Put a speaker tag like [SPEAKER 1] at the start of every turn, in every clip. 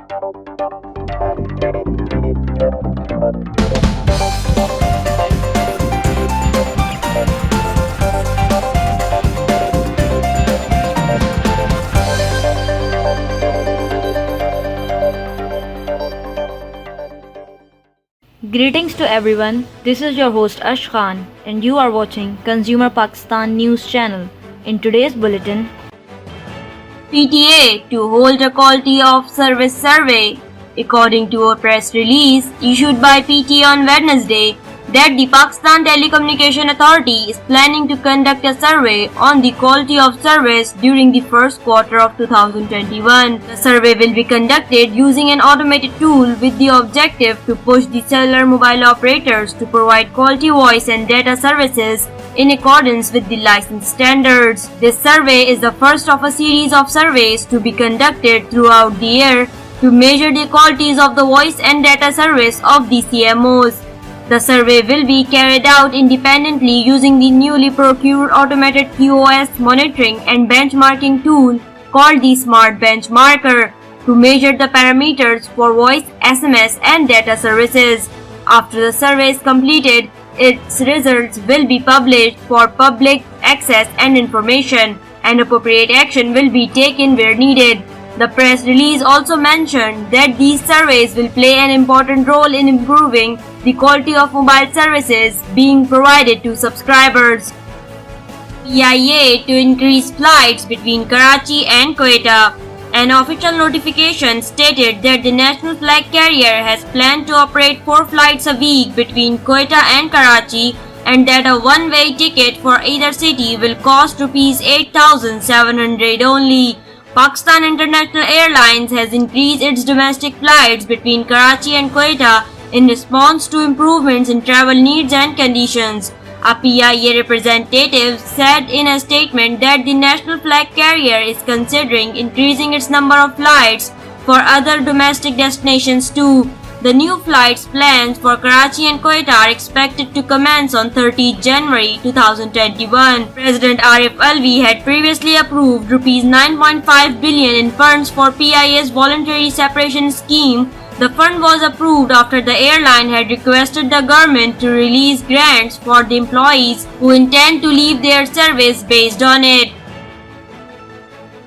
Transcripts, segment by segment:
[SPEAKER 1] Greetings to everyone. This is your host Ash Khan and you are watching Consumer Pakistan News Channel. In today's bulletin,
[SPEAKER 2] PTA to hold a quality of service survey. According to a press release issued by PTA on Wednesday, that the Pakistan Telecommunication Authority is planning to conduct a survey on the quality of service during the first quarter of 2021. The survey will be conducted using an automated tool with the objective to push the cellular mobile operators to provide quality voice and data services in accordance with the license standards. This survey is the first of a series of surveys to be conducted throughout the year to measure the qualities of the voice and data service of the CMOs. The survey will be carried out independently using the newly procured automated QoS monitoring and benchmarking tool called the Smart Benchmarker to measure the parameters for voice, SMS and data services. After the survey is completed, its results will be published for public access and information, and appropriate action will be taken where needed. The press release also mentioned that these surveys will play an important role in improving the quality of mobile services being provided to subscribers. PIA to increase flights between Karachi and Quetta. An official notification stated that the national flag carrier has planned to operate 4 flights a week between Quetta and Karachi, and that a one-way ticket for either city will cost Rs 8,700 only. Pakistan International Airlines has increased its domestic flights between Karachi and Quetta in response to improvements in travel needs and conditions. A PIA representative said in a statement that the national flag carrier is considering increasing its number of flights for other domestic destinations too. The new flights plans for Karachi and Quetta are expected to commence on 30 January 2021. President Arif Alvi had previously approved Rs 9.5 billion in funds for PIA's voluntary separation scheme. The fund was approved after the airline had requested the government to release grants for the employees who intend to leave their service based on it.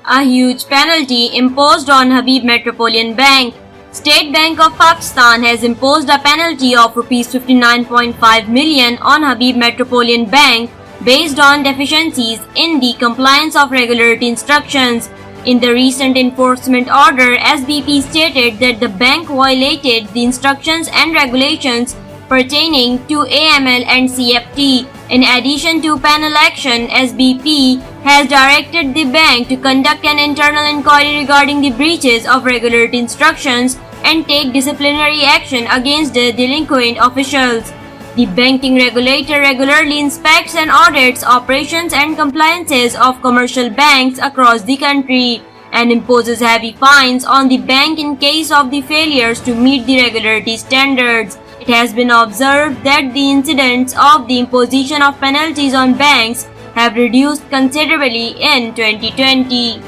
[SPEAKER 2] A huge penalty imposed on Habib Metropolitan Bank. State Bank of Pakistan has imposed a penalty of Rs 59.5 million on Habib Metropolitan Bank based on deficiencies in the compliance of regulatory instructions. In the recent enforcement order, SBP stated that the bank violated the instructions and regulations pertaining to AML and CFT. In addition to penal action, SBP has directed the bank to conduct an internal inquiry regarding the breaches of regulatory instructions and take disciplinary action against the delinquent officials. The banking regulator regularly inspects and audits operations and compliances of commercial banks across the country and imposes heavy fines on the bank in case of the failures to meet the regulatory standards. It has been observed that the incidents of the imposition of penalties on banks have reduced considerably in 2020.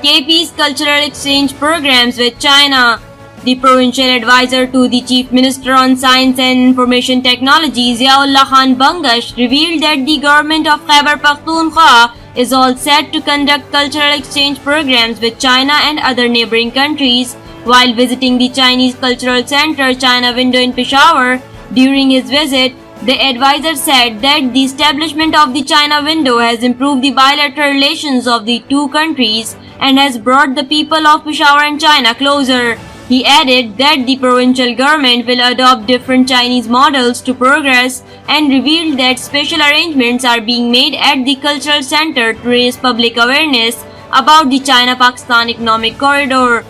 [SPEAKER 2] KP's cultural exchange programs with China. The provincial advisor to the Chief Minister on Science and Information Technology, Ziaullah Khan Bangash, revealed that the government of Khyber Pakhtunkhwa is all set to conduct cultural exchange programs with China and other neighboring countries. While visiting the Chinese Cultural Center China Window in Peshawar during his visit, the advisor said that the establishment of the China Window has improved the bilateral relations of the two countries and has brought the people of Peshawar and China closer. He added that the provincial government will adopt different Chinese models to progress and revealed that special arrangements are being made at the cultural center to raise public awareness about the China-Pakistan Economic Corridor.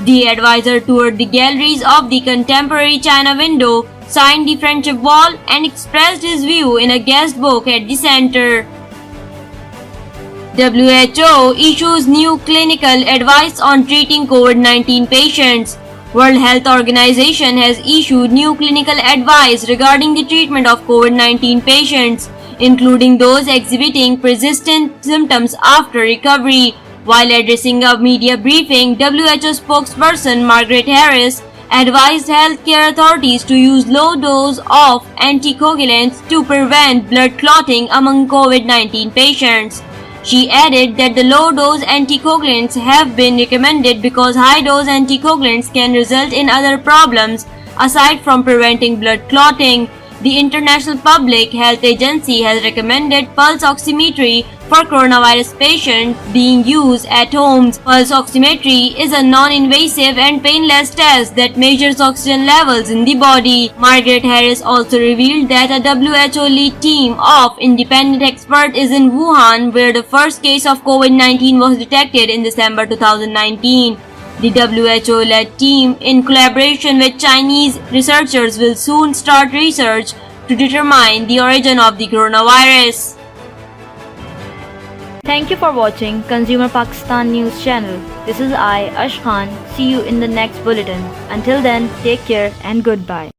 [SPEAKER 2] The advisor toured the galleries of the contemporary China Window, signed the friendship wall and expressed his view in a guest book at the center. WHO issues new clinical advice on treating COVID-19 patients. World Health Organization has issued new clinical advice regarding the treatment of COVID-19 patients, including those exhibiting persistent symptoms after recovery. While addressing a media briefing, WHO spokesperson Margaret Harris advised healthcare authorities to use low dose of anticoagulants to prevent blood clotting among COVID-19 patients. She added that the low-dose anticoagulants have been recommended because high-dose anticoagulants can result in other problems aside from preventing blood clotting. The International Public Health Agency has recommended pulse oximetry for coronavirus patients being used at homes. Pulse oximetry is a non-invasive and painless test that measures oxygen levels in the body. Margaret Harris also revealed that a WHO lead team of independent experts is in Wuhan, where the first case of COVID-19 was detected in December 2019. The WHO-led team, in collaboration with Chinese researchers, will soon start research to determine the origin of the coronavirus.
[SPEAKER 1] Thank you for watching Consumer Pakistan News Channel. This is I, Ash Khan. See you in the next bulletin. Until then, take care and goodbye.